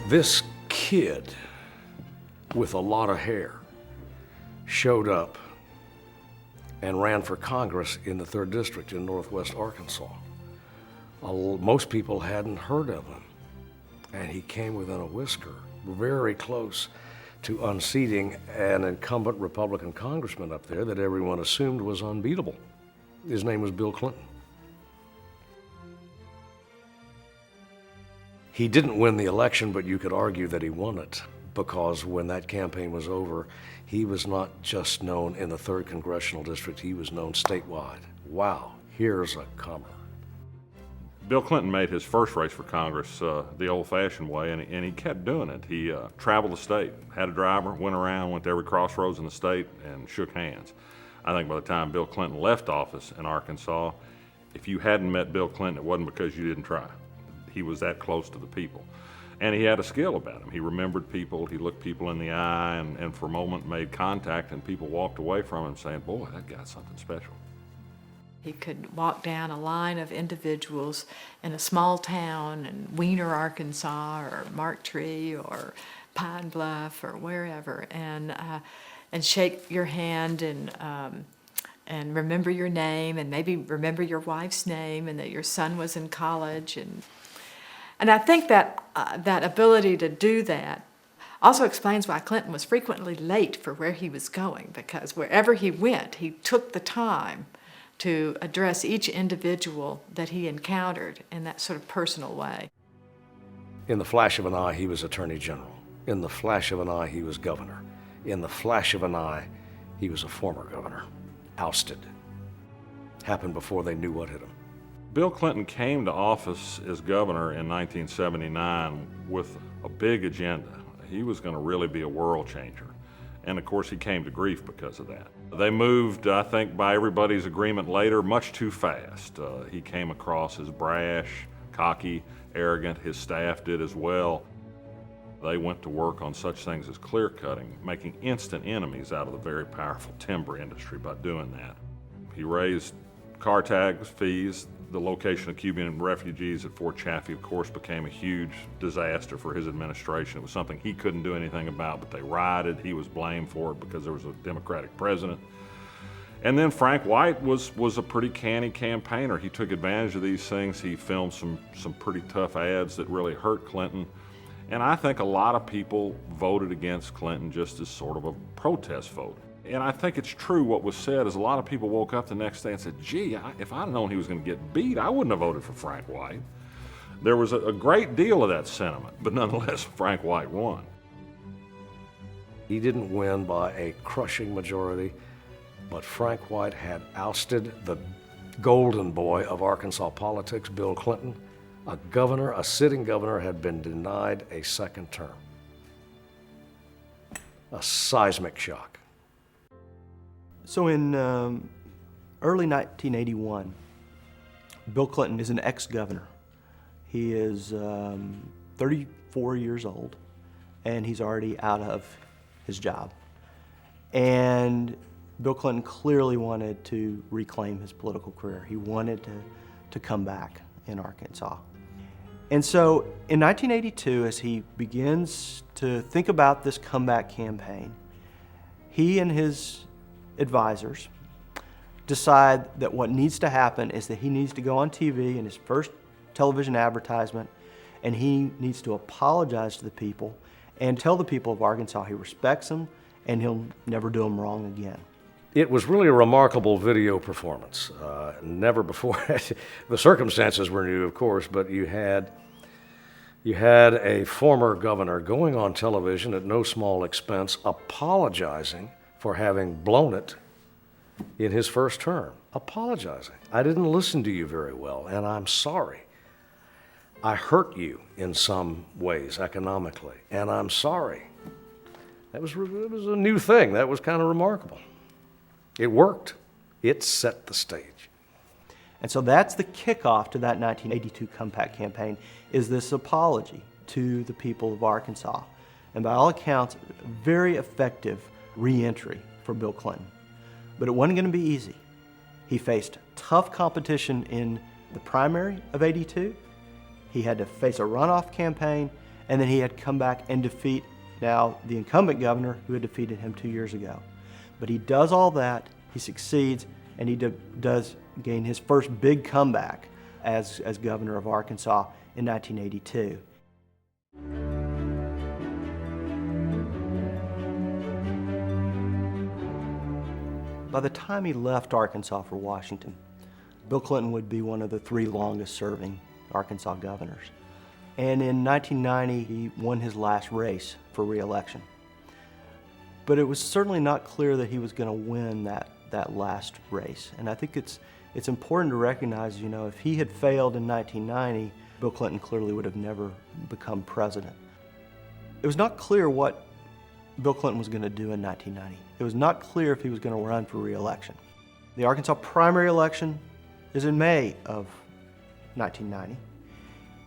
This kid with a lot of hair showed up and ran for Congress in the 3rd District in Northwest Arkansas. Most people hadn't heard of him, and he came within a whisker, very close to unseating an incumbent Republican congressman up there that everyone assumed was unbeatable. His name was Bill Clinton. He didn't win the election, but you could argue that he won it, because when that campaign was over, he was not just known in the 3rd Congressional District, he was known statewide. Wow, here's a comer. Bill Clinton made his first race for Congress the old-fashioned way, and he kept doing it. He traveled the state, had a driver, went around, went to every crossroads in the state, and shook hands. I think by the time Bill Clinton left office in Arkansas, if you hadn't met Bill Clinton, it wasn't because you didn't try. He was that close to the people. And he had a skill about him. He remembered people, he looked people in the eye, and for a moment made contact, and people walked away from him saying, boy, that guy's something special. He could walk down a line of individuals in a small town in Weiner, Arkansas, or Marktree, or Pine Bluff, or wherever, and shake your hand and remember your name, and maybe remember your wife's name, and that your son was in college, and I think that that ability to do that also explains why Clinton was frequently late for where he was going, because wherever he went, he took the time to address each individual that he encountered in that sort of personal way. In the flash of an eye, he was Attorney General. In the flash of an eye, he was governor. In the flash of an eye, he was a former governor, ousted. Happened before they knew what hit him. Bill Clinton came to office as governor in 1979 with a big agenda. He was going to really be a world changer. And of course, he came to grief because of that. They moved, I think, by everybody's agreement later, much too fast. He came across as brash, cocky, arrogant. His staff did as well. They went to work on such things as clear cutting, making instant enemies out of the very powerful timber industry by doing that. He raised car tax fees. The location of Cuban refugees at Fort Chaffee, of course, became a huge disaster for his administration. It was something he couldn't do anything about, but they rioted. He was blamed for it because there was a Democratic president. And then Frank White was a pretty canny campaigner. He took advantage of these things. He filmed some pretty tough ads that really hurt Clinton. And I think a lot of people voted against Clinton just as sort of a protest vote. And I think it's true what was said is a lot of people woke up the next day and said, gee, if I'd known he was going to get beat, I wouldn't have voted for Frank White. There was a great deal of that sentiment, but nonetheless, Frank White won. He didn't win by a crushing majority, but Frank White had ousted the golden boy of Arkansas politics, Bill Clinton. A governor, a sitting governor, had been denied a second term. A seismic shock. So in early 1981, Bill Clinton is an ex-governor. He is 34 years old, and he's already out of his job. And Bill Clinton clearly wanted to reclaim his political career. He wanted to come back in Arkansas. And so in 1982, as he begins to think about this comeback campaign, he and his advisors decide that what needs to happen is that he needs to go on TV in his first television advertisement, and he needs to apologize to the people and tell the people of Arkansas he respects them and he'll never do them wrong again. It was really a remarkable video performance. Never before, the circumstances were new, of course, but you had a former governor going on television at no small expense, apologizing for having blown it in his first term. Apologizing. I didn't listen to you very well, and I'm sorry. I hurt you in some ways economically, and I'm sorry. It was a new thing. That was kind of remarkable. It worked. It set the stage. And so that's the kickoff to that 1982 comeback campaign, is this apology to the people of Arkansas. And by all accounts, a very effective re-entry for Bill Clinton. But it wasn't going to be easy. He faced tough competition in the primary of '82. He had to face a runoff campaign, and then he had come back and defeat now the incumbent governor who had defeated him 2 years ago. But he does all that, he succeeds, and he does gain his first big comeback as governor of Arkansas in 1982. By the time he left Arkansas for Washington, Bill Clinton would be one of the 3 longest-serving Arkansas governors. And in 1990, he won his last race for re-election. But it was certainly not clear that he was going to win that last race. And I think it's important to recognize, if he had failed in 1990, Bill Clinton clearly would have never become president. It was not clear what Bill Clinton was going to do in 1990. It was not clear if he was going to run for re-election. The Arkansas primary election is in May of 1990.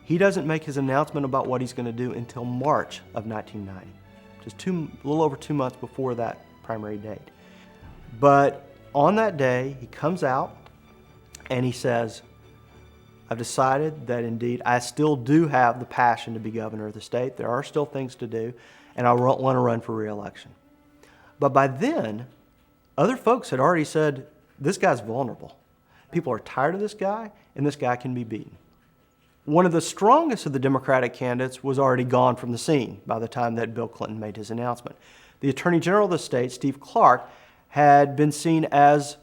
He doesn't make his announcement about what he's going to do until March of 1990, just a little over 2 months before that primary date. But on that day, he comes out and he says, I've decided that indeed I still do have the passion to be governor of the state. There are still things to do, and I want to run for re-election. But by then, other folks had already said, this guy's vulnerable. People are tired of this guy, and this guy can be beaten. One of the strongest of the Democratic candidates was already gone from the scene by the time that Bill Clinton made his announcement. The Attorney General of the state, Steve Clark, had been seen as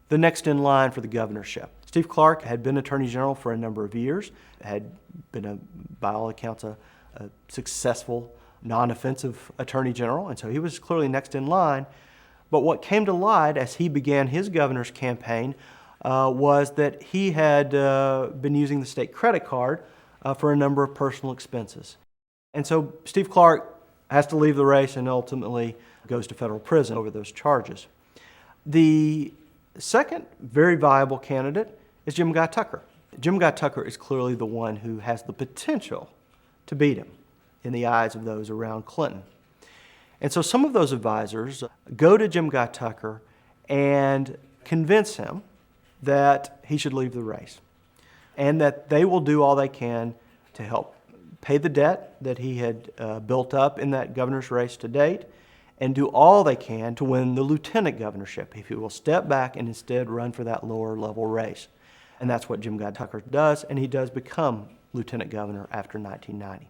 the next in line for the governorship. Steve Clark had been Attorney General for a number of years, had been, by all accounts, a successful, non-offensive Attorney General, and so he was clearly next in line. But what came to light as he began his governor's campaign was that he had been using the state credit card for a number of personal expenses. And so Steve Clark has to leave the race and ultimately goes to federal prison over those charges. The second very viable candidate is Jim Guy Tucker. Jim Guy Tucker is clearly the one who has the potential to beat him in the eyes of those around Clinton. And so some of those advisors go to Jim Guy Tucker and convince him that he should leave the race and that they will do all they can to help pay the debt that he had built up in that governor's race to date and do all they can to win the lieutenant governorship if he will step back and instead run for that lower level race. And that's what Jim Guy Tucker does, and he does become lieutenant governor after 1990.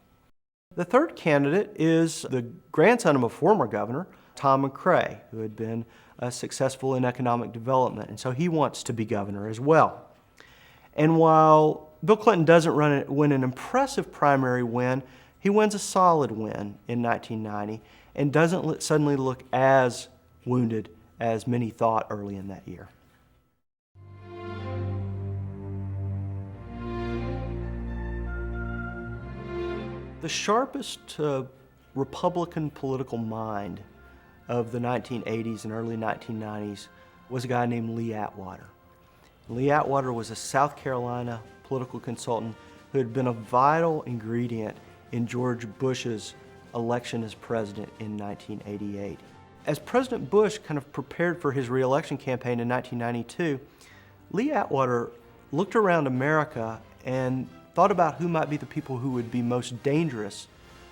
The third candidate is the grandson of a former governor, Tom McCray, who had been successful in economic development, and so he wants to be governor as well. And while Bill Clinton doesn't win an impressive primary win, he wins a solid win in 1990 and doesn't suddenly look as wounded as many thought early in that year. The sharpest Republican political mind of the 1980s and early 1990s was a guy named Lee Atwater. Lee Atwater was a South Carolina political consultant who had been a vital ingredient in George Bush's election as president in 1988. As President Bush kind of prepared for his re-election campaign in 1992, Lee Atwater looked around America and thought about who might be the people who would be most dangerous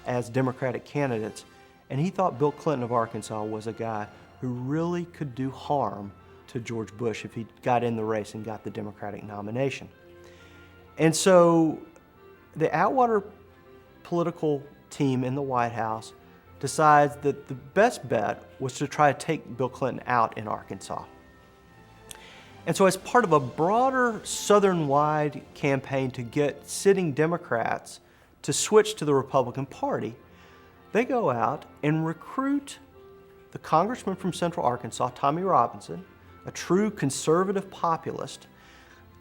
as Democratic candidates, and he thought Bill Clinton of Arkansas was a guy who really could do harm to George Bush if he got in the race and got the Democratic nomination. And so the Atwater political team in the White House decides that the best bet was to try to take Bill Clinton out in Arkansas. And so as part of a broader Southern-wide campaign to get sitting Democrats to switch to the Republican Party, they go out and recruit the congressman from Central Arkansas, Tommy Robinson, a true conservative populist,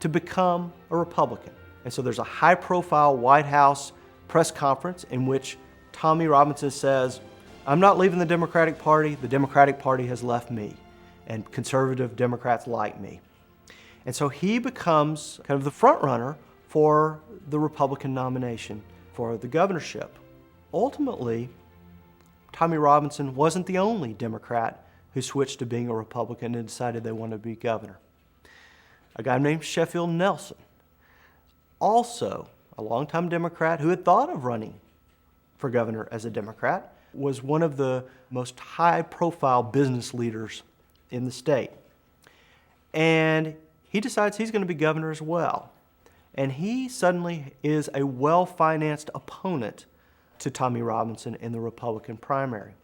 to become a Republican. And so there's a high-profile White House press conference in which Tommy Robinson says, I'm not leaving the Democratic Party has left me, and conservative Democrats like me. And so he becomes kind of the front runner for the Republican nomination for the governorship. Ultimately, Tommy Robinson wasn't the only Democrat who switched to being a Republican and decided they wanted to be governor. A guy named Sheffield Nelson, also a longtime Democrat who had thought of running for governor as a Democrat, was one of the most high-profile business leaders in the state. And he decides he's going to be governor as well. And he suddenly is a well-financed opponent to Tommy Robinson in the Republican primary.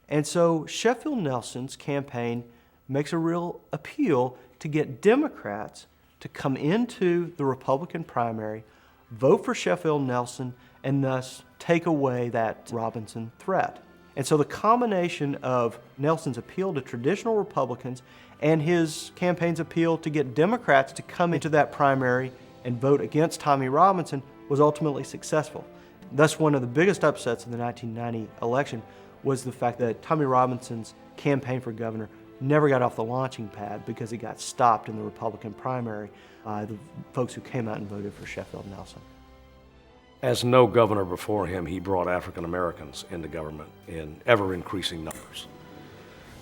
And so Sheffield Nelson's campaign makes a real appeal to get Democrats to come into the Republican primary, vote for Sheffield Nelson, and thus take away that Robinson threat. And so the combination of Nelson's appeal to traditional Republicans and his campaign's appeal to get Democrats to come into that primary and vote against Tommy Robinson was ultimately successful. Thus, one of the biggest upsets of the 1990 election was the fact that Tommy Robinson's campaign for governor never got off the launching pad because he got stopped in the Republican primary by the folks who came out and voted for Sheffield Nelson. As no governor before him, he brought African Americans into government in ever-increasing numbers,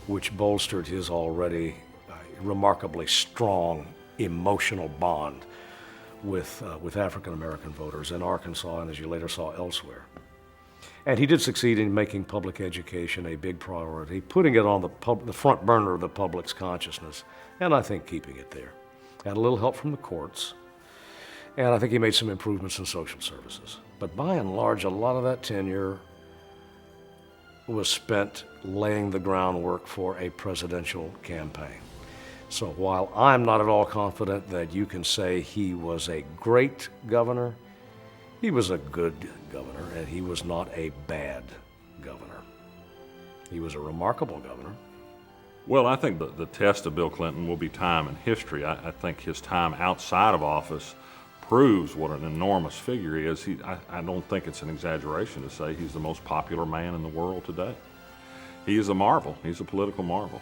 which bolstered his already remarkably strong emotional bond with African American voters in Arkansas and, as you later saw, elsewhere. And he did succeed in making public education a big priority, putting it on the front burner of the public's consciousness, and I think keeping it there. Had a little help from the courts, and I think he made some improvements in social services. But by and large, a lot of that tenure was spent laying the groundwork for a presidential campaign. So while I'm not at all confident that you can say he was a great governor, he was a good governor, and he was not a bad governor. He was a remarkable governor. Well, I think the test of Bill Clinton will be time and history. I think his time outside of office proves what an enormous figure he is. I don't think it's an exaggeration to say he's the most popular man in the world today. He is a marvel. He's a political marvel.